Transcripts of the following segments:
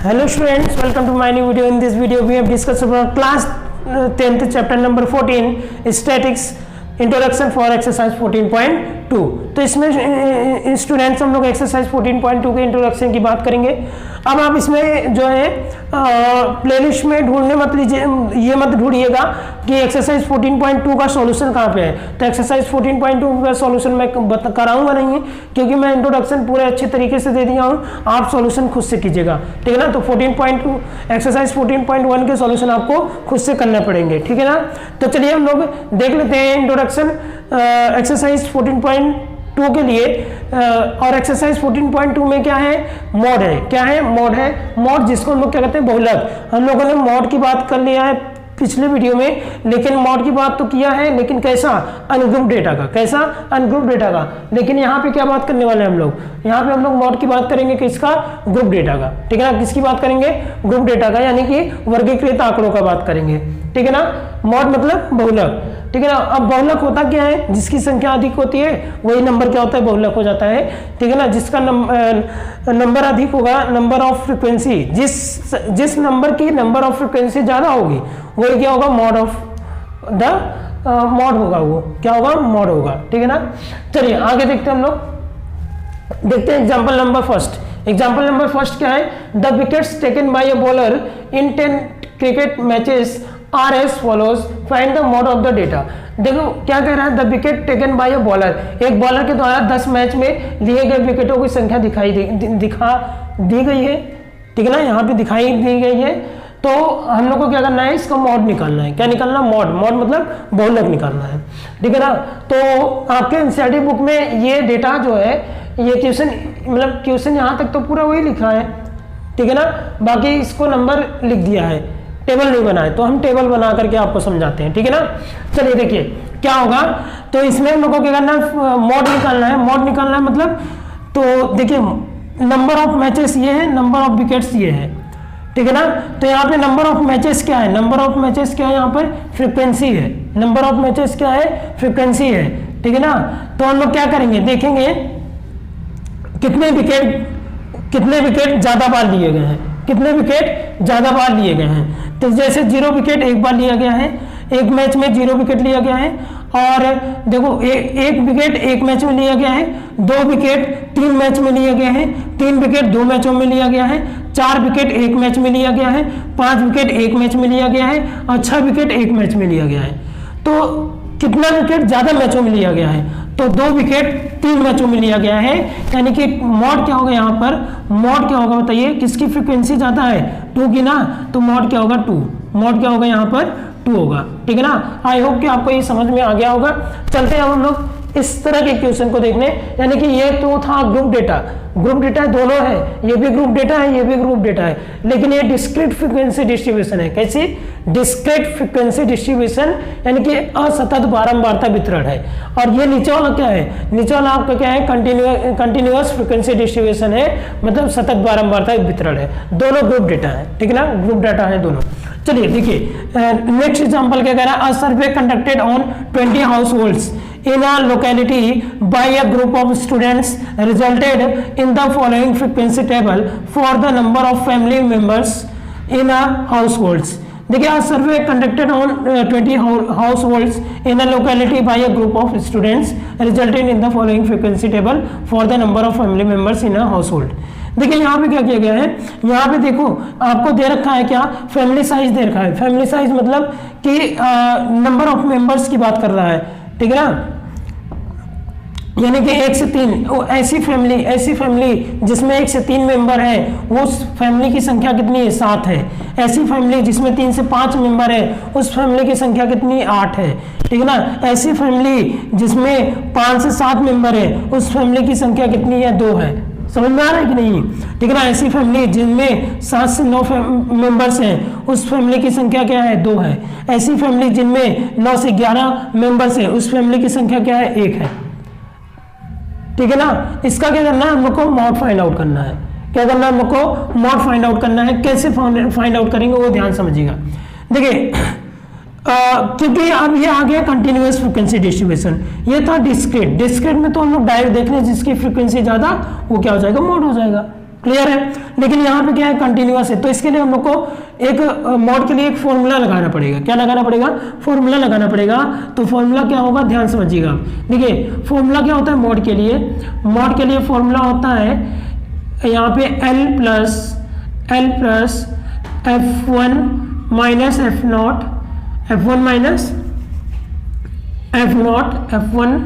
Hello students, welcome to my new video. In this video we have discussed about class 10th chapter number 14 statics introduction for exercise 14.2। तो इसमें students हम लोग exercise 14.2 के introduction की बात करेंगे। अब आप इसमें जो है प्लेलिस्ट में ढूंढने मत लीजिए, ये मत ढूंढिएगा कि एक्सरसाइज 14.2 का सॉल्यूशन कहाँ पे है। तो एक्सरसाइज 14.2 का सॉल्यूशन मैं कराऊंगा नहीं, क्योंकि मैं इंट्रोडक्शन पूरे अच्छे तरीके से दे दिया हूँ, आप सॉल्यूशन खुद से कीजिएगा, ठीक है ना। तो 14.2 एक्सरसाइज 14.1 के सॉल्यूशन आपको खुद से करने पड़ेंगे, ठीक है ना। तो चलिए हम लोग देख लेते हैं इंट्रोडक्शन एक्सरसाइज 14.2 के लिए। और एक्सरसाइज 14.2 में क्या है, मॉड है। क्या है, मॉड है। मॉड जिसको हम लोग क्या कहते हैं, बहुलक। हम लोगों ने मॉड की बात कर लिया है पिछले वीडियो में, लेकिन मॉड की बात तो किया है, लेकिन कैसा, अनग्रुप डेटा का। कैसा, अनग्रुप डेटा का। लेकिन यहाँ पे क्या बात करने वाले हैं हम लोग, यहाँ पे हम लोग मॉड की बात करेंगे किसका, ग्रुप डेटा का, ठीक है ना। किसकी बात करेंगे, ग्रुप डेटा का, यानी कि वर्गीकृत आंकड़ों का बात करेंगे, ठीक है ना। मॉड मतलब बहुलक, ठीक है ना। अब बहुलक होता क्या है, जिसकी संख्या अधिक होती है वही नंबर क्या होता है, बहुलक हो जाता है, ठीक है ना। जिसका नंबर अधिक होगा, नंबर ऑफ फ्रीक्वेंसी, जिस नंबर की नंबर ऑफ फ्रीक्वेंसी ज्यादा होगी वही क्या होगा, मॉड ऑफ द मॉड होगा, वो क्या होगा, मॉड होगा, ठीक है ना। चलिए आगे देखते हैं हम लोग, देखते हैं example number first. Example number first क्या है, the wickets taken by a bowler in 10 cricket matches are as follows, find the mode of the data. देखो क्या कह रहा है, the wicket taken by a bowler, एक बॉलर के द्वारा 10 मैच में लिए गए विकेटों की संख्या दिखा दी गई है, ठीक है ना, यहाँ पे दिखाई दी गई है। तो हम लोग को क्या करना है, इसका मॉड निकालना है। क्या निकालना, मॉड। मॉड मतलब बहुलक निकालना है, ठीक है ना। तो आपके एनसीईआरटी बुक में ये डेटा जो है, ये क्वेश्चन मतलब क्वेश्चन यहाँ तक तो पूरा वही लिखा है, ठीक है ना। बाकी इसको नंबर लिख दिया है, टेबल नहीं बनाए, तो हम टेबल बना करके आपको समझाते हैं, ठीक है ना। चलिए देखिए क्या होगा, तो इसमें हम लोग को क्या करना है, मॉड निकालना है। मॉड निकालना है मतलब, तो देखिए नंबर ऑफ मैचेस ये है, नंबर ऑफ विकेट्स ये है, ठीक है ना। तो यहाँ पे नंबर ऑफ मैचेस क्या है, नंबर ऑफ मैचेस क्या है, यहाँ पर फ्रीक्वेंसी है। नंबर ऑफ मैचेस क्या है, फ्रीक्वेंसी है, ठीक है ना। तो हम लोग क्या करेंगे, देखेंगे कितने विकेट ज्यादा बार लिए गए हैं, कितने विकेट ज्यादा बार लिए गए हैं। तो जैसे 0 विकेट एक बार लिया गया है, एक मैच में 0 विकेट लिया गया है। और देखो एक विकेट एक मैच में लिया गया है, 2 विकेट 3 मैच में लिया गया है, 3 विकेट 2 मैचों में लिया गया है, 4 विकेट एक मैच में लिया गया है, 5 विकेट एक मैच में लिया गया है, और 6 विकेट एक मैच में लिया गया है। तो कितना विकेट ज्यादा मैचों में लिया गया है, तो 2 विकेट 3 मैचों में लिया गया है। यानी कि मॉड क्या होगा, यहाँ पर मॉड क्या होगा बताइए, किसकी फ्रीक्वेंसी ज्यादा है, 2 की ना, तो मॉड क्या होगा, 2। मॉड क्या होगा, यहाँ पर 2 होगा, ठीक है ना। आई होप कि आपको ये समझ में आ गया होगा। चलते हैं हम लोग इस तरह के क्वेश्चन को देखने, यानी कि ये तो था ग्रुप डेटा। ग्रुप डेटा दोनों है, ये भी ग्रुप डेटा है, ये भी ग्रुप डेटा है, लेकिन ये डिस्क्रीट फ्रीक्वेंसी डिस्ट्रीब्यूशन है। कैसी, डिस्क्रीट फ्रीक्वेंसी डिस्ट्रीब्यूशन, यानी कि असतत बारंबारता वितरण है। और ये नीचे वाला क्या है, नीचे वाला आपका क्या है, कंटिन्यूअस फ्रीक्वेंसी डिस्ट्रीब्यूशन है, मतलब सतत बारंबारता वितरण है। दोनों ग्रुप डेटा है, ठीक है ना, ग्रुप डेटा है दोनों। चलिए देखिए नेक्स्ट एग्जांपल क्या कह रहा है, a survey conducted on 20 households in a locality by a group of students resulted in the following frequency table for the number of family members in a households. देखिए a survey conducted on 20 households in a locality by a group of students resulted in the following frequency table for the number of family members in a household. देखिए यहाँ पे क्या किया गया है, यहाँ पे देखो आपको दे रखा है क्या, फैमिली साइज दे रखा है। फैमिली साइज मतलब कि नंबर ऑफ मेंबर्स की बात कर रहा है, ठीक है ना। यानी कि 1 से 3 ऐसी फैमिली जिसमें 1 से 3 मेंबर है, उस फैमिली की संख्या कितनी है, 7 है। ऐसी फैमिली जिसमें 3 से 5 मेंबर है, उस फैमिली की संख्या कितनी, 8 है, ठीक है ना। ऐसी फैमिली जिसमें 5 से 7 मेंबर है, उस फैमिली की संख्या कितनी है, 2 है। समझ में आ रहा है कि नहीं, ठीक है ना। ऐसी फैमिली जिनमें 7 से 9 मेंबर्स हैं, उस फैमिली की संख्या क्या है, 2 है। ऐसी फैमिली जिनमें 9 से 11 मेंबर्स हैं, उस फैमिली की संख्या क्या है, 1 है, ठीक है ना। इसका क्या करना है, हम लोग को मॉड फाइंड आउट करना है। क्या करना है, हम लोग को मॉड फाइंड आउट करना है। कैसे फाइंड आउट करेंगे वो ध्यान समझिएगा। देखिए क्योंकि अब ये आ गया कंटिन्यूअस फ्रीक्वेंसी डिस्ट्रीब्यूशन, ये था डिस्क्रीट। डिस्क्रीट में तो हम लोग डायरेक्ट देख रहे हैं, जिसकी फ्रीक्वेंसी ज्यादा वो क्या हो जाएगा, मॉड हो जाएगा। क्लियर है। लेकिन यहाँ पे क्या है, कंटिन्यूअस है, तो इसके लिए हम लोग को एक मॉड के लिए एक फॉर्मूला लगाना पड़ेगा। क्या लगाना पड़ेगा? फॉर्मूला लगाना पड़ेगा। तो फॉर्मूला क्या होगा, ध्यान समझिएगा। देखिए फॉर्मूला क्या होता है मॉड के लिए, मॉड के लिए फॉर्मूला होता है यहाँ पे L plus F1 minus F0, F1 minus F1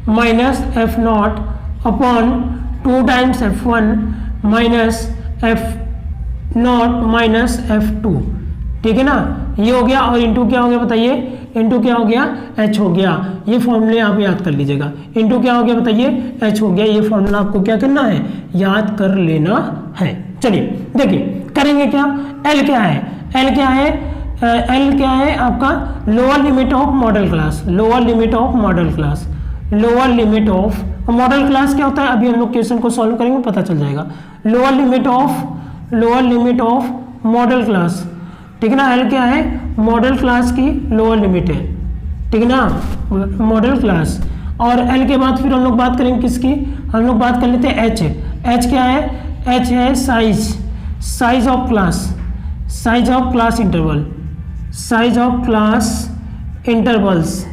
minus F0 upon 2 times F1 minus F0 minus F2, ठीक है ना। ये हो गया, और इंटू क्या हो गया बताइए, इंटू क्या हो गया, H हो गया। ये फॉर्मूले आप याद कर लीजिएगा। इंटू क्या हो गया बताइए, H हो गया। ये फॉर्मूला आपको क्या करना है, याद कर लेना है। चलिए देखिए करेंगे क्या, L क्या है, L क्या है, L क्या है आपका, lower limit of model class, lower limit of model class, lower limit of model class क्या होता है, अभी हम लोग क्वेश्चन को सॉल्व करेंगे पता चल जाएगा। Lower limit of model class, ठीक है ना। L क्या है, मॉडल क्लास की लोअर लिमिट है, ठीक है ना, मॉडल क्लास। और L के बाद फिर हम लोग बात करेंगे किसकी, हम लोग बात कर लेते हैं H। H क्या है, H है size of class, size of class interval, size of class intervals,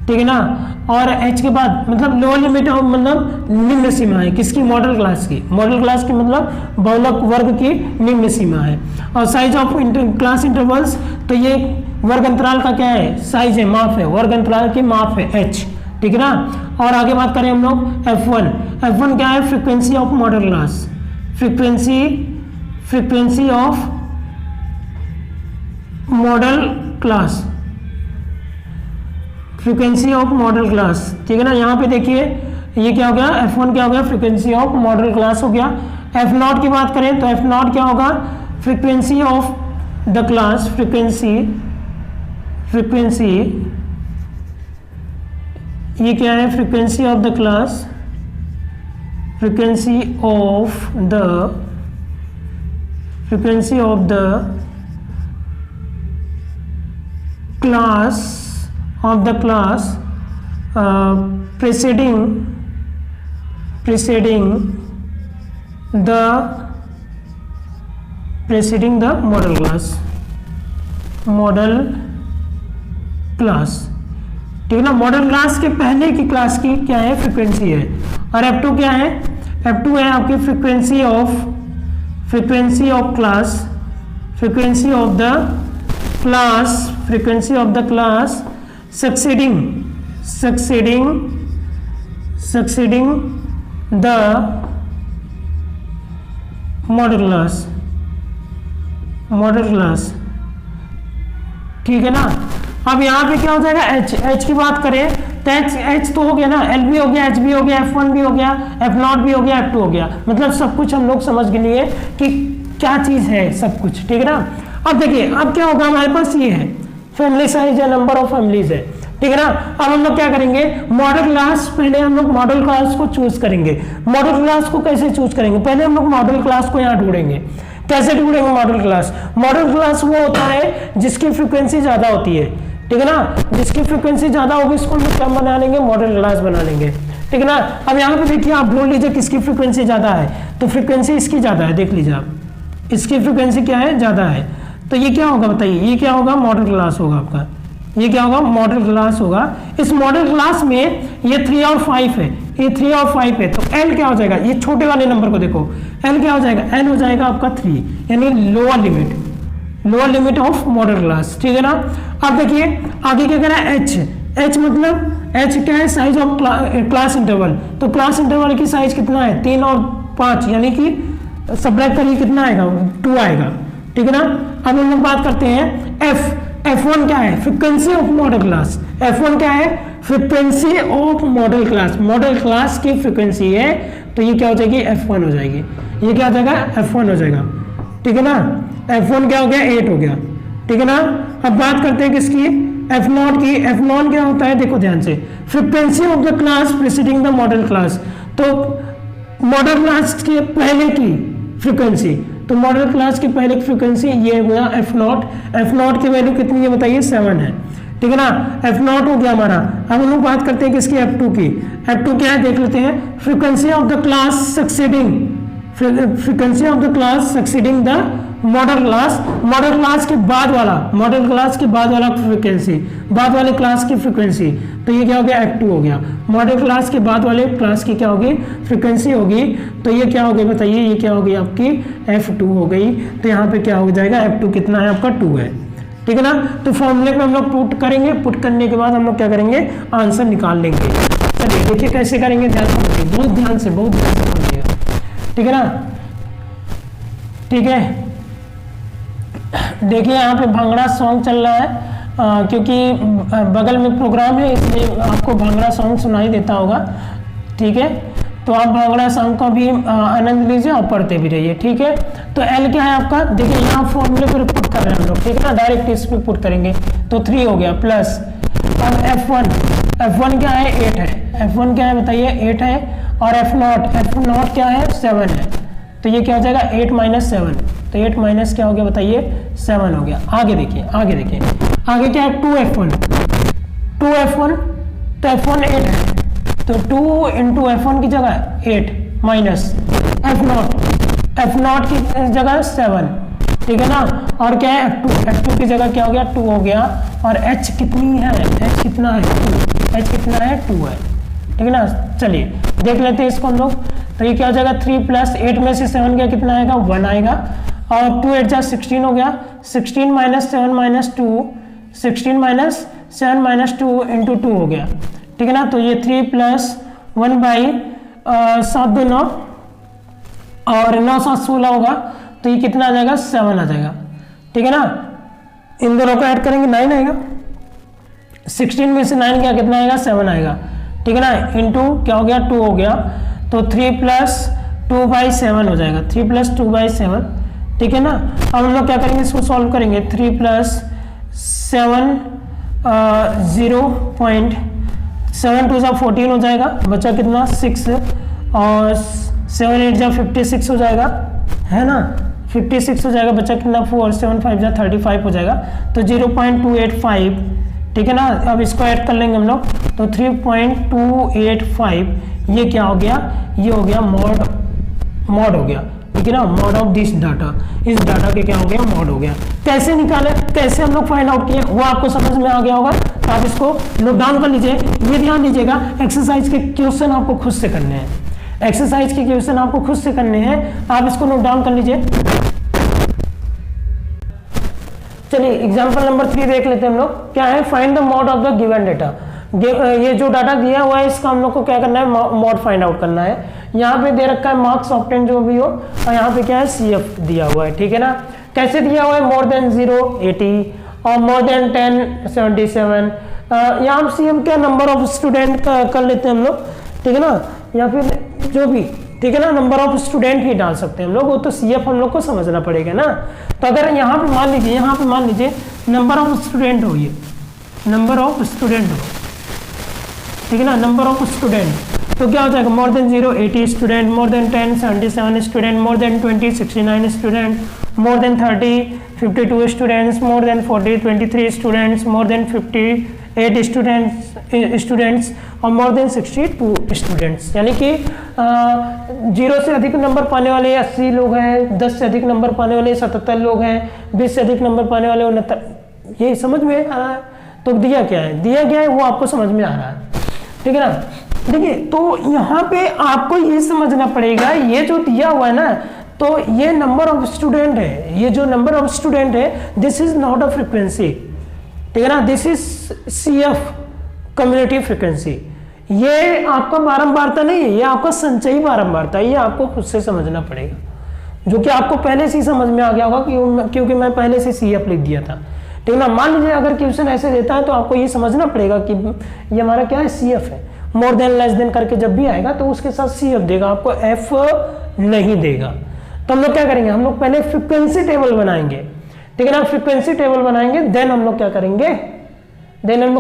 ठीक है ना। और H के बाद मतलब लोअर लिमिट ऑफ मतलब निम्न सीमा है किसकी, मॉडल क्लास की, मॉडल क्लास की मतलब बहुलक वर्ग की निम्न सीमा है। और साइज ऑफ क्लास इंटरवल्स, तो ये वर्ग अंतराल का क्या है, साइज है, माप है, वर्ग अंतराल की माप है H, ठीक है ना। और आगे बात करें हम लोग F1 क्या है, frequency of model class, frequency of model class, frequency of model class, ठीक है ना। यहाँ पे देखिए ये क्या हो गया, F1 क्या हो गया, फ्रीक्वेंसी ऑफ मॉडल क्लास हो गया। F0 की बात करें तो F0 क्या होगा, frequency of the class, frequency ये क्या है, frequency of the class, frequency of the class preceding the model class, ठीक है ना। मॉडल क्लास के पहले की क्लास की क्या है, फ्रीक्वेंसी है। और F2 क्या है, F2 है आपकी frequency of class, frequency of the class succeeding the model class, ठीक है ना। अब यहाँ पे क्या हो जाएगा, H की बात करें तो H तो हो गया ना, L भी हो गया, H भी हो गया, F1 भी हो गया, F0 भी हो गया, F2 हो गया, मतलब सब कुछ हम लोग समझ गए लिए कि क्या चीज है सब कुछ, ठीक है ना। अब देखिए अब क्या होगा, हमारे पास ये है फैमिली साइज है, नंबर ऑफ फैमिलीज है, ठीक है ना। अब हम लोग क्या करेंगे, मॉडल क्लास, पहले हम लोग मॉडल क्लास को चूज करेंगे। मॉडल क्लास को कैसे चूज करेंगे, पहले हम लोग मॉडल क्लास को यहाँ ढूंढेंगे। कैसे ढूंढेंगे मॉडल क्लास, मॉडल क्लास वो होता है जिसकी फ्रीक्वेंसी ज्यादा होती है, ठीक है ना, जिसकी फ्रीक्वेंसी ज्यादा होगी इसको हम क्या बना लेंगे, मॉडल क्लास बना लेंगे, ठीक है ना। अब यहाँ पे देखिए आप ढूंढ लीजिए किसकी फ्रीक्वेंसी ज्यादा है, तो फ्रीक्वेंसी इसकी ज्यादा है, देख लीजिए आप इसकी फ्रीक्वेंसी क्या है, ज्यादा है। तो ये क्या होगा बताइए, ये क्या होगा, मॉडल क्लास होगा आपका, ये क्या होगा, मॉडल क्लास होगा। इस मॉडल क्लास में ये 3 और 5 है, ये 3 और 5 है, तो L क्या हो जाएगा, ये छोटे वाले नंबर को देखो, L क्या हो जाएगा, L हो जाएगा आपका 3, यानी lower limit of model class, ठीक है ना। अब देखिए आगे क्या कह रहा है, H मतलब H क्या है, साइज ऑफ क्लास इंटरवल, तो क्लास इंटरवल की साइज कितना है, 3 और 5, यानी कि सब्ट्रैक्ट करिए कितना आएगा, 2 आएगा, ठीक है ना। अब हम लोग बात करते हैं F1 क्या है, frequency of model class, F1 क्या है, frequency of model class, model class की फ्रीक्वेंसी है, तो ये क्या हो जाएगी, F1 हो जाएगी, ये क्या हो जाएगा, F1 हो जाएगा, ठीक है ना। F1 क्या हो गया, 8 हो गया, ठीक है ना। अब बात करते हैं किसकी, F0 की। F0 क्या होता है, देखो ध्यान से, frequency of the class preceding the model class, तो मॉडल क्लास के पहले की फ्रीक्वेंसी, तो मॉडल क्लास की पहले की फ्रीक्वेंसी ये हुआ F0 की वैल्यू कितनी है बताइए, 7 है, ठीक है ना। F0 हो गया हमारा। अब हम लोग बात करते हैं किसकी, F2 की। F2 क्या है देख लेते हैं, frequency of the class succeeding, frequency of the class succeeding the model class, model class के बाद वाला, मॉडल क्लास के बाद वाला फ्रीक्वेंसी, बाद वाले क्लास की फ्रीक्वेंसी, तो ये क्या हो गया, F2 हो गया। मॉडल क्लास के बाद वाले क्लास की क्या होगी, फ्रीक्वेंसी होगी, तो ये क्या हो गई बताइए, ये क्या हो गई आपकी F2 हो गई। तो यहाँ पे क्या हो जाएगा, F2 कितना है आपका 2 है, ठीक है ना। तो फॉर्मूले पे हम लोग पुट करेंगे, पुट करने के बाद हम लोग क्या करेंगे, आंसर निकाल लेंगे। चलिए देखिए कैसे करेंगे, ध्यान से समझिए, बहुत ध्यान से समझिएगा, ठीक है ना। ठीक है, देखिए यहाँ पे भांगड़ा सॉन्ग चल रहा है, क्योंकि बगल में प्रोग्राम है इसलिए आपको भांगड़ा सॉन्ग सुनाई देता होगा, ठीक है। तो आप भांगड़ा सॉन्ग का भी आनंद लीजिए और पढ़ते भी रहिए, ठीक है। तो एल क्या है आपका, देखिए यहाँ फॉर्मूले पर पुट कर रहे हैं हम लोग, ठीक है ना, डायरेक्ट इस पे पुट करेंगे तो 3 हो गया प्लस। अब F1 क्या है, 8 है, F1 क्या है बताइए, 8 है, और F0 क्या है, 7 है, तो ये क्या हो जाएगा 8 - 7, तो 8 माइनस क्या हो गया बताइए, 7 हो गया। आगे देखिए, आगे क्या है, 2F1, तो F1 8 है, तो 2 इंटू F1 की जगह 8 माइनस F0 की जगह 7, ठीक है ना। और क्या है, F2 की जगह क्या हो गया, 2 हो गया, और H कितनी है, H कितना है, 2, H कितना है, 2 है, ठीक है ना। चलिए देख लेते हैं इसको हम लोग, तो ये क्या हो जाएगा, 3 + 8 में से 7 गया, कितना आएगा, 1 आएगा, और 2 8 जा 16 हो गया, 16 - 7 - 2, 16 - 7 - 2 इंटू 2 हो गया, ठीक है ना। तो ये 3 + 1 7 2 9, और 9 7 16 होगा, तो ये कितना आ जाएगा, 7 आ जाएगा, ठीक है ना। इन दोनों को ऐड करेंगे 9 आएगा, 16 में से 9 गया, कितना आएगा, 7 आएगा, ठीक है ना। इंटू क्या हो गया, 2 हो गया, तो 3 + 2/7 हो जाएगा, 3 + 2/7, ठीक है ना। अब हम लोग क्या करेंगे, इसको सॉल्व करेंगे, 3 + 7 0.7 2 जा 14 हो जाएगा, बचा कितना 6, और 7 8 जा 56 हो जाएगा, है ना, 56 हो जाएगा, बचा कितना 4, 7 5 जा 35 हो जाएगा, तो 0.285, ठीक है ना। अब इसको ऐड कर लेंगे हम लोग, तो 3.285, ये क्या हो गया, ये हो गया मॉड हो गया, ठीक है ना, मॉड ऑफ दिस डाटा, इस डाटा के क्या हो गया, मॉड हो गया। कैसे निकाले, कैसे हम लोग फाइंड आउट किए, वो आपको समझ में आ गया होगा, तो आप इसको नोट डाउन कर लीजिए। ये ध्यान दीजिएगा, एक्सरसाइज के क्वेश्चन आपको खुद से करने हैं, एक्सरसाइज के क्वेश्चन आपको खुद से करने हैं, आप इसको नोट डाउन कर लीजिए। चलिए एग्जांपल नंबर 3 देख लेते हैं हम लोग, क्या है, find the mode of the given data. ये जो डाटा दिया हुआ है इसका हम लोग को क्या करना है, मॉड फाइंड आउट करना है। यहाँ पे दे रखा है मार्क्स ऑब्टेन जो भी हो, और यहाँ पे क्या है, CF दिया हुआ है, ठीक है ना। कैसे दिया हुआ है, मोर देन 0 80 और मोर देन 10 77। यहाँ CF क्या, नंबर ऑफ स्टूडेंट कर लेते हैं हम लोग, ठीक है ना, या फिर जो भी, ठीक है ना, नंबर ऑफ स्टूडेंट ही डाल सकते हैं हम लोग, वो तो CF हम लोग को समझना पड़ेगा ना। तो अगर यहाँ पे मान लीजिए नंबर ऑफ स्टूडेंट हो, ये नंबर ऑफ स्टूडेंट हो, ठीक है ना, नंबर ऑफ स्टूडेंट, तो क्या हो जाएगा, more than 0 80 student, more than 10 77 student, more than 20 69 student, more than 30 52 students, more than 40 23 students, more than 58 students और मोर देन 62 स्टूडेंट्स। यानी कि 0 से अधिक नंबर पाने वाले 80 लोग हैं, 10 से अधिक नंबर पाने वाले 77 लोग हैं, 20 से अधिक नंबर पाने वाले 69। ये समझ में आ रहा है, तो दिया क्या है वो आपको समझ में आ रहा है, ठीक है ना। देखिए तो यहाँ पे आपको ये समझना पड़ेगा, ये जो दिया हुआ है ना, तो ये नंबर ऑफ स्टूडेंट है, ये जो नंबर ऑफ स्टूडेंट है, this is not a frequency, ठीक है ना, this is CF community frequency. ये आपका बारंबारता नहीं है, ये आपका संचयी बारंबारता है, ये आपको खुद से समझना पड़ेगा, जो कि आपको पहले से ही समझ में आ गया होगा क्योंकि मैं पहले से CF लिख दिया था, ठीक है ना। मान लीजिए अगर क्वेश्चन ऐसे देता है तो आपको ये समझना पड़ेगा कि ये हमारा क्या है, CF है। मोर देन लेस देन करके जब भी आएगा तो उसके साथ CF देगा, आपको F नहीं देगा। तो हम लोग क्या करेंगे, हम लोग पहले फ्रीक्वेंसी टेबल बनाएंगे, ठीक है ना, फ्रीक्वेंसी टेबल बनाएंगे, देन हम लोग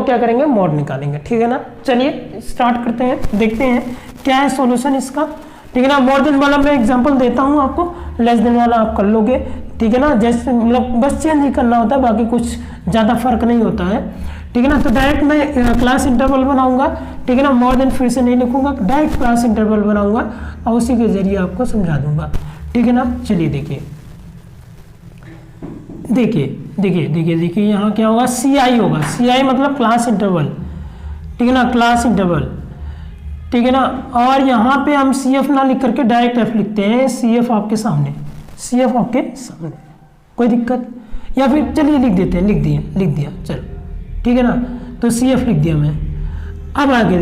क्या करेंगे, मॉड निकालेंगे, ठीक है ना। चलिए स्टार्ट करते हैं, देखते हैं क्या है सॉल्यूशन इसका, ठीक है ना। मोर देन वाला मैं एग्जांपल देता हूं आपको, लेस देन वाला आप कर लोगे, ठीक है ना। जैसे मतलब बस चेंज ही करना होता है, बाकी कुछ ज़्यादा फर्क नहीं होता है, ठीक है ना। तो डायरेक्ट मैं क्लास इंटरवल बनाऊंगा, ठीक है ना, मोर देन फिर से नहीं लिखूंगा, डायरेक्ट क्लास इंटरवल बनाऊंगा और उसी के जरिए आपको समझा दूंगा, ठीक है ना। चलिए देखिए देखिए देखिए देखिए देखिए यहाँ क्या होगा, CI होगा, CI मतलब क्लास इंटरवल, ठीक है ना, क्लास इंटरवल, ठीक है ना। और यहाँ पे हम CF ना लिख करके डायरेक्ट F लिखते हैं, CF आपके सामने, CF आपके सामने, कोई दिक्कत, या फिर चलिए लिख देते हैं, लिख दिया चलो, ठीक है ना। तो CF लिख दिया मैं। अब आगे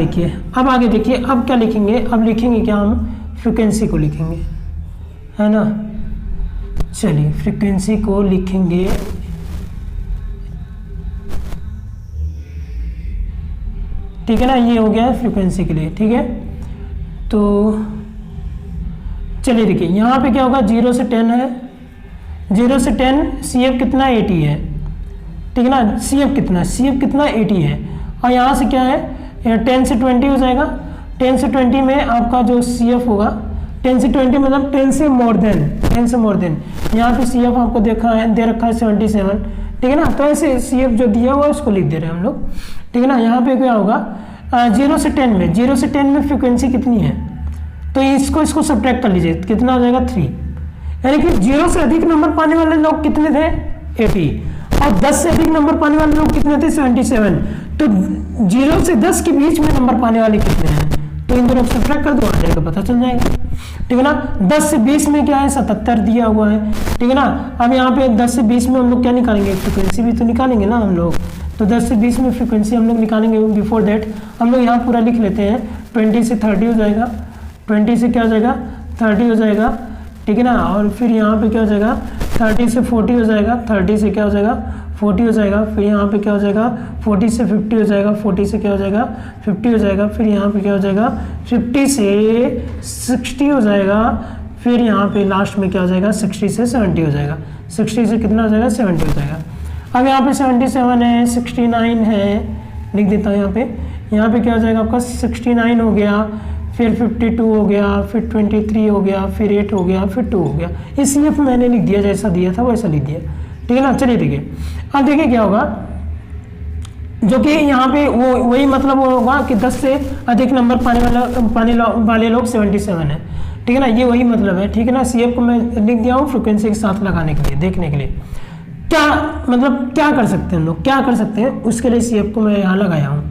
देखिए, अब क्या लिखेंगे, अब लिखेंगे क्या, हम फ्रिक्वेंसी को लिखेंगे, है ना। चलिए फ्रिक्वेंसी को लिखेंगे, ठीक है ना, ये हो गया फ्रिक्वेंसी के लिए, ठीक है। तो चलिए देखिए यहाँ पे क्या होगा, 0 से 10 है, 0 से 10 CF कितना 80 है, ठीक है ना, CF कितना 80 है। और यहाँ से क्या है, 10 से 20 हो जाएगा, 10 से 20 में आपका जो CF होगा, 10 से 20 मतलब 10 से मोर देन, यहाँ पे CF आपको दे रखा है 77, ठीक है ना। तो ऐसे CF जो दिया हुआ है उसको लिख दे रहे हैं हम लोग, ठीक है ना। यहाँ पे क्या होगा, 0 से 10 में फ्रिक्वेंसी कितनी है, तो इसको सब्ट्रैक्ट कर लीजिए, कितना हो जाएगा 3, यानी कि 0 से अधिक नंबर पाने वाले लोग कितने थे 80, और 10 से अधिक नंबर पाने वाले लोग कितने थे 77। तो 0 से 10 के बीच में नंबर पाने वाले कितने हैं, तो इन दोनों को सब्ट्रैक्ट कर दो, आ जाएगा, पता चल जाएगा, ठीक है ना। 10 से 20 में क्या है 77 दिया हुआ है, ठीक है ना। अब यहाँ पे 10 से 20 में हम लोग क्या निकालेंगे, फ्रिक्वेंसी भी तो निकालेंगे ना हम लोग। तो 10 से 20 में फ्रिक्वेंसी हम लोग निकालेंगे, बिफोर दैट हम लोग यहाँ पूरा लिख लेते हैं, 20 से 30 हो जाएगा, 20 से क्या हो जाएगा 30 हो जाएगा, ठीक है ना। और फिर यहाँ पे क्या हो जाएगा 30 से 40 हो जाएगा, 30 से क्या हो जाएगा 40 हो जाएगा, फिर यहाँ पे क्या हो जाएगा 40 से 50 हो जाएगा, 40 से क्या हो जाएगा 50 हो जाएगा, फिर यहाँ पे क्या हो जाएगा 50 से 60 हो जाएगा, फिर यहाँ पे लास्ट में क्या हो जाएगा 60 से 70 हो जाएगा, 60 से कितना हो जाएगा 70 हो जाएगा। अब यहाँ पे 77 है, 69 है, लिख देता हूँ यहाँ पे क्या हो जाएगा आपका 69 हो गया, फिर 52 हो गया, फिर 23 हो गया, फिर 8 हो गया, फिर 2 हो गया। इसलिए मैंने लिख दिया, जैसा दिया था वैसा लिख दिया, ठीक है ना। चलिए देखिए अब देखिए क्या होगा, जो कि यहाँ पे वही मतलब होगा कि 10 से अधिक नंबर पाने वाले लोग 77 है, ठीक है ना, ये वही मतलब है, ठीक है ना। CF को मैं लिख दिया हूँ फ्रिक्वेंसी के साथ लगाने के लिए, देखने के लिए क्या मतलब क्या कर सकते हैं हम लोग, क्या कर सकते हैं, उसके लिए CF को मैं यहाँ लगाया हूँ।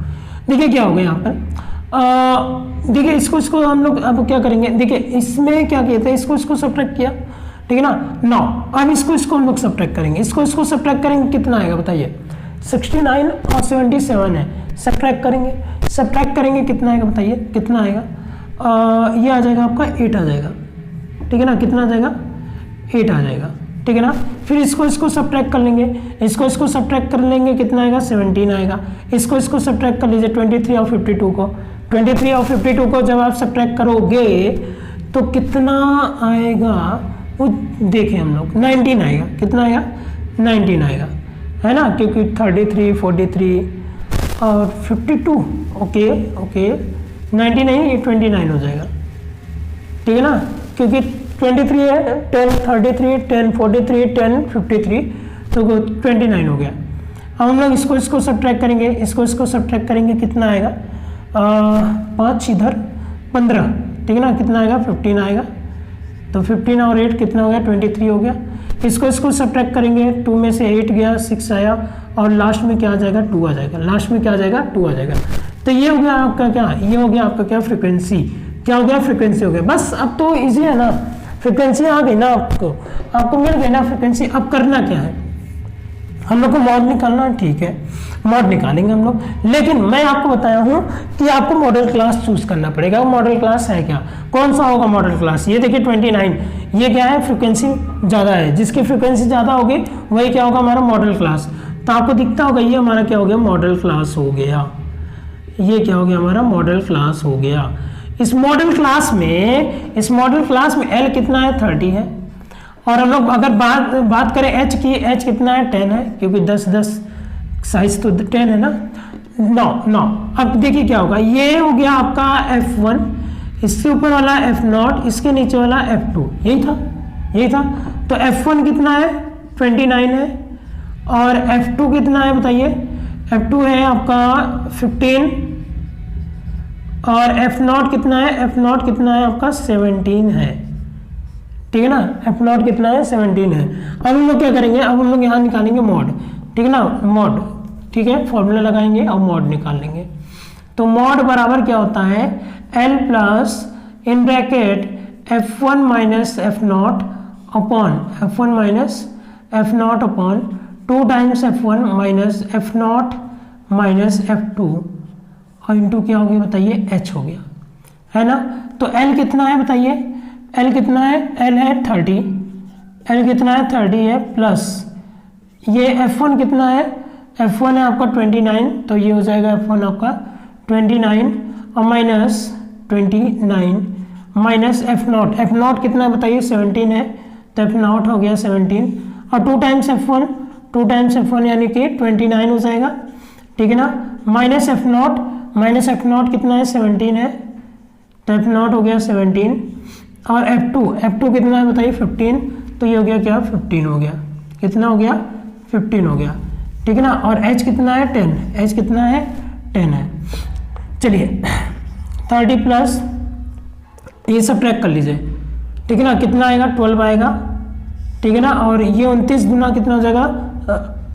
देखिए क्या होगा यहाँ पर, देखिए इसको हम लोग अब क्या करेंगे, देखिए इसमें क्या कहते हैं, इसको सब्ट्रैक्ट किया, ठीक है ना। 9 अब इसको हम लोग सब्ट्रैक्ट करेंगे, इसको सब्ट्रैक्ट करेंगे, कितना आएगा बताइए, 69 और 77 है, सब्ट्रैक्ट करेंगे कितना आएगा बताइए, कितना आएगा, ये आ जाएगा आपका 8 आ जाएगा, ठीक है ना, कितना आ जाएगा 8 आ जाएगा, ठीक है ना। फिर इसको सब्ट्रैक्ट कर लेंगे, इसको सब्ट्रैक्ट कर लेंगे, कितना आएगा 17 आएगा, इसको सब्ट्रैक्ट कर लीजिए 23 और 52 को, 23 और 52 को जब आप सब्ट्रैक्ट करोगे तो कितना आएगा वो देखें हम लोग, 19 आएगा, कितना आएगा 19 आएगा, है ना, क्योंकि 33 43 और 52, ओके 19 नहीं, ये 29 हो जाएगा, ठीक है ना, क्योंकि 23 है, 10 33 10 43 10 53, तो 29 हो गया। अब हम लोग इसको सब्ट्रैक्ट करेंगे, इसको सब्ट्रैक्ट करेंगे, कितना आएगा 5 इधर 15, ठीक है ना, कितना आएगा 15 आएगा, तो 15 और 8 कितना हो गया 23 हो गया। इसको सब्ट्रैक्ट करेंगे, 2 में से 8 गया 6 आया, और लास्ट में क्या आ जाएगा 2 आ जाएगा, लास्ट में क्या आ जाएगा 2 आ जाएगा। तो ये हो गया आपका क्या, ये हो गया आपका क्या फ्रिक्वेंसी, क्या हो गया फ्रिक्वेंसी हो गया। बस अब तो इजी है ना, फ्रिक्वेंसी आ गई ना, आपको मिल गई ना फ्रिक्वेंसी। अब करना क्या है, हम लोग को मॉड निकालना, ठीक है मॉड निकालेंगे हम लोग, लेकिन मैं आपको बताया हूँ कि आपको मॉडल क्लास चूज करना पड़ेगा। मॉडल क्लास है क्या, कौन सा होगा मॉडल क्लास, ये देखिए 29, ये क्या है फ्रिक्वेंसी ज़्यादा है, जिसकी फ्रिक्वेंसी ज़्यादा होगी वही क्या होगा हमारा मॉडल क्लास। तो आपको दिखता होगा ये हमारा क्या हो गया मॉडल क्लास हो गया, ये क्या हो गया हमारा मॉडल क्लास हो गया। इस मॉडल क्लास में L कितना है 30 है, और हम लोग अगर बात करें H की, H कितना है 10 है, क्योंकि 10 साइज तो 10 है ना, 9। अब देखिए क्या होगा, ये हो गया आपका F1, इसके ऊपर वाला F0, इसके नीचे वाला F2, यही था। तो F1 कितना है 29 है, और F2 कितना है बताइए F2 है आपका 15 और F0 कितना है, F0 कितना है आपका 17 है, ठीक है ना। F0 कितना है 17 है। अब हम लोग क्या करेंगे, अब हम लोग यहाँ निकालेंगे मॉड, ठीक है ना, मॉड, ठीक है, फॉर्मूला लगाएंगे और मॉड निकाल लेंगे। तो मॉड बराबर क्या होता है, L plus in bracket F1 minus F0 upon F1 minus F0 upon 2 times F1 minus F0 minus F2 और इंटू क्या हो गया बताइए, H हो गया, है ना। तो L कितना है बताइए, L कितना है, L है 30, L कितना है 30 है, प्लस ये F1 कितना है, F1 है आपका 29, तो ये हो जाएगा F1 आपका 29 और माइनस 29 माइनस F0, F0 कितना है बताइए 17 है, तो F0 हो गया 17 और 2 टाइम्स F1, 2 टाइम्स F1 यानी कि 29 हो जाएगा, ठीक है ना, माइनस F0 कितना है 17 है, तो F0 हो गया 17 और F2 कितना है बताइए 15, तो ये हो गया क्या 15 हो गया, कितना हो गया 15 हो गया, ठीक है ना। और H कितना है 10, H कितना है 10 है। चलिए 30 प्लस ये सब ट्रैक कर लीजिए, ठीक है ना, कितना आएगा 12 आएगा, ठीक है ना। और ये 29 गुना कितना हो जाएगा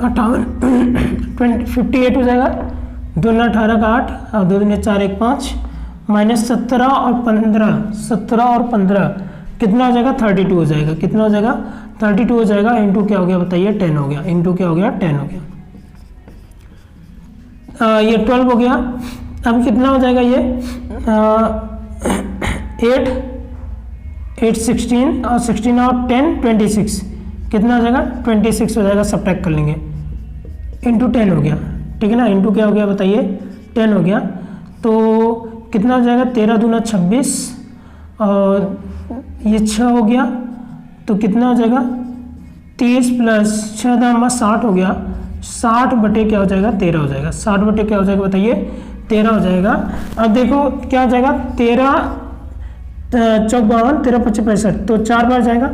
58 हो जाएगा, 2 गुना 18 का 8 और 2 दूनी 4 1 5 माइनस 17 और 15 कितना हो जाएगा 32 हो जाएगा, कितना हो जाएगा 32 हो जाएगा, इंटू क्या हो गया बताइए 10 हो गया, इंटू क्या हो गया 10 हो गया, ये 12 हो गया। अब कितना हो जाएगा ये 8 16 और 16 और 10 26 कितना हो जाएगा 26 हो जाएगा, सब्ट्रैक्ट कर लेंगे, इंटू 10 हो गया, ठीक है ना, इंटू क्या हो गया बताइए 10 हो गया। तो कितना हो जाएगा 13 दूना 26 और ये 6 हो गया, तो कितना हो जाएगा 30 प्लस 6 दामा 60 हो गया, 60 बटे क्या हो जाएगा 13 हो जाएगा, 60 बटे क्या हो जाएगा बताइए 13 हो जाएगा। अब देखो क्या हो जाएगा 13 चौक 52, 13 25 65, तो 4 बार जाएगा,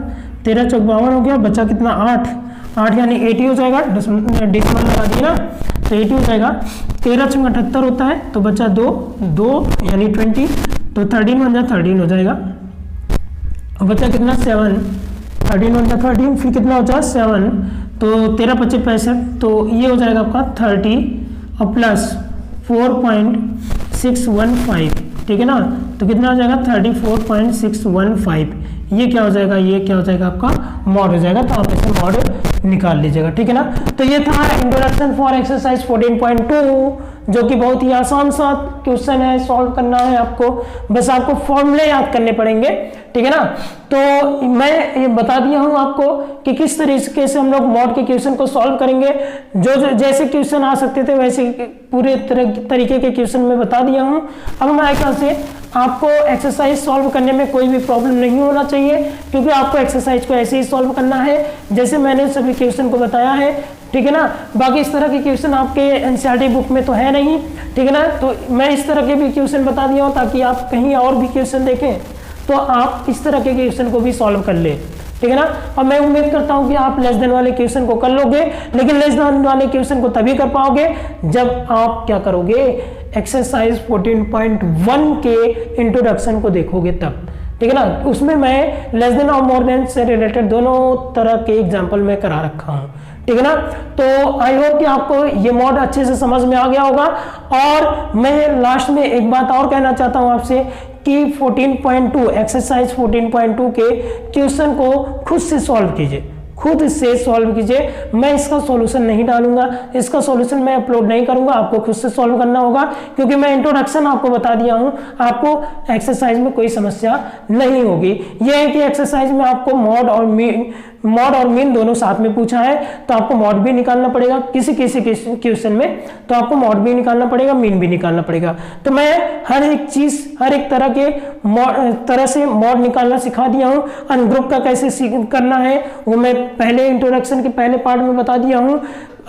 13 चौक 52 हो गया, बचा कितना 8 यानी 80 हो जाएगा, डेसिमल लगा दिए ना, तो 80 हो जाएगा। 13 चौक 78 होता है, तो बचा 2 यानी 20, तो 13 बन जाए 13 हो जाएगा, और बचा कितना 7, 13 बन जाए 13, फिर कितना हो जाए 7, तो 13 25 65, तो ये हो जाएगा आपका 30 और प्लस 4.615, ठीक है ना, तो कितना हो जाएगा 34.615, ये क्या हो जाएगा, ये क्या हो जाएगा आपका मॉड हो जाएगा, तो आप इसे मॉड निकाल लीजिएगा, ठीक है ना। तो ये था इंट्रोडक्शन फॉर एक्सरसाइज 14.2 जो कि बहुत ही आसान सा क्वेश्चन है, सॉल्व करना है आपको, बस आपको फॉर्मूले याद करने पड़ेंगे, ठीक है ना। तो मैं ये बता दिया हूं आपको कि किस तरीके से हम लोग मॉड के क्वेश्चन को सॉल्व करेंगे, जो जैसे क्वेश्चन आ सकते थे वैसे पूरे तरीके के क्वेश्चन मैं बता दिया हूं। अब हमारे ख्याल से आपको एक्सरसाइज सॉल्व करने में कोई भी प्रॉब्लम नहीं होना चाहिए, क्योंकि आपको एक्सरसाइज को ऐसे ही सॉल्व करना है जैसे मैंने सभी क्वेश्चन को बताया है, ठीक है ना। बाकी इस तरह के क्वेश्चन आपके एनसीईआरटी बुक में तो है नहीं, ठीक है ना, तो मैं इस तरह के भी क्वेश्चन बता दिया हूँ ताकि आप कहीं और भी क्वेश्चन देखें तो आप इस तरह के क्वेश्चन को भी सॉल्व कर ले, ठीक है ना। और मैं उम्मीद करता हूं कि आप लेस देन वाले क्वेश्चन को कर लोगे, लेकिन लेस देन वाले क्वेश्चन को तभी कर पाओगे जब आप क्या करोगे, एक्सरसाइज 14.1 के इंट्रोडक्शन को देखोगे तब, ठीक है ना। उसमें मैं लेस देन और मोर देन से रिलेटेड दोनों तरह के एग्जाम्पल में करा रखा हूं, ठीक है ना। तो आई होप कि आपको ये मॉड अच्छे से समझ में आ गया होगा। और मैं लास्ट में एक बात और कहना चाहता हूं आपसे कि 14.2 एक्सरसाइज 14.2 के क्वेश्चन को खुद से सॉल्व कीजिए, खुद से सॉल्व कीजिए। मैं इसका सॉल्यूशन नहीं डालूंगा, इसका सॉल्यूशन मैं अपलोड नहीं करूंगा, आपको खुद से सॉल्व करना होगा, क्योंकि मैं इंट्रोडक्शन आपको बता दिया हूं, आपको एक्सरसाइज में कोई समस्या नहीं होगी। यह है कि एक्सरसाइज में आपको मॉड और मीन दोनों साथ में पूछा है, तो आपको मॉड भी निकालना पड़ेगा, किसी क्वेश्चन में तो आपको मॉड भी निकालना पड़ेगा, मीन भी निकालना पड़ेगा। तो मैं हर एक चीज, हर एक तरह से मॉड निकालना सिखा दिया हूं। अनग्रुप का कैसे करना है वो मैं पहले इंट्रोडक्शन के पहले पार्ट में बता दिया हूं।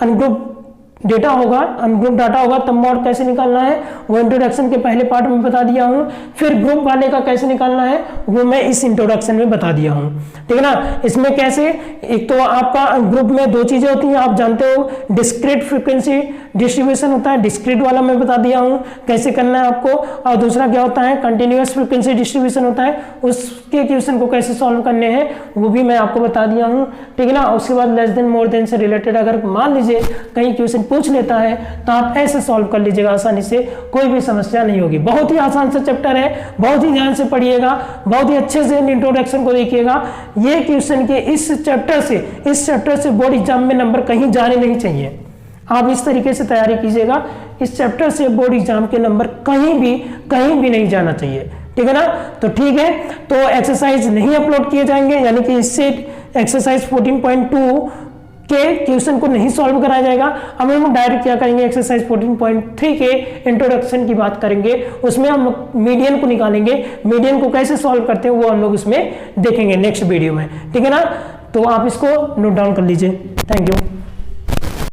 अनग्रुप डेटा होगा, अनग्रुप डाटा होगा, तब मॉड कैसे निकालना है वो इंट्रोडक्शन के पहले पार्ट में बता दिया हूं। फिर ग्रुप वाले का कैसे निकालना है वो मैं इस इंट्रोडक्शन में बता दिया हूं, ठीक है ना। इसमें कैसे, एक तो आपका ग्रुप में दो चीजें होती हैं, आप जानते हो, डिस्क्रीट फ्रीक्वेंसी डिस्ट्रीब्यूशन होता है, डिस्क्रीट वाला मैं बता दिया हूं कैसे करना है आपको, और दूसरा क्या होता है, कंटिन्यूअस फ्रीक्वेंसी डिस्ट्रीब्यूशन होता है, उसके क्वेश्चन को कैसे सॉल्व करने हैं वो भी मैं आपको बता दिया हूं, ठीक है ना। उसके बाद लेस देन मोर देन से रिलेटेड अगर मान लीजिए कहीं क्वेश्चन पूछ लेता है तो आप ऐसे सॉल्व कर लीजिएगा आसानी से, कोई भी समस्या नहीं होगी। बहुत ही आसान सा चैप्टर है, बहुत ही ध्यान से पढ़िएगा, बहुत ही अच्छे से इंट्रोडक्शन को देखिएगा। ये क्वेश्चन के इस चैप्टर से बोर्ड एग्जाम में नंबर कहीं जाने नहीं चाहिए। आप इस तरीके से तैयारी कीजिएगा, इस चैप्टर से बोर्ड एग्जाम के नंबर कहीं भी नहीं जाना चाहिए, ठीक है ना। तो ठीक है, तो एक्सरसाइज नहीं अपलोड किए जाएंगे, यानी कि इससे एक्सरसाइज 14.2 के क्वेश्चन को नहीं सॉल्व कराया जाएगा। अब हम डायरेक्ट क्या करेंगे, एक्सरसाइज 14.3 के इंट्रोडक्शन की बात करेंगे, उसमें हम लोग मीडियन को निकालेंगे, मीडियन को कैसे सॉल्व करते हैं वो हम लोग उसमें देखेंगे नेक्स्ट वीडियो में, ठीक है ना। तो आप इसको नोट डाउन कर लीजिए। Thank you.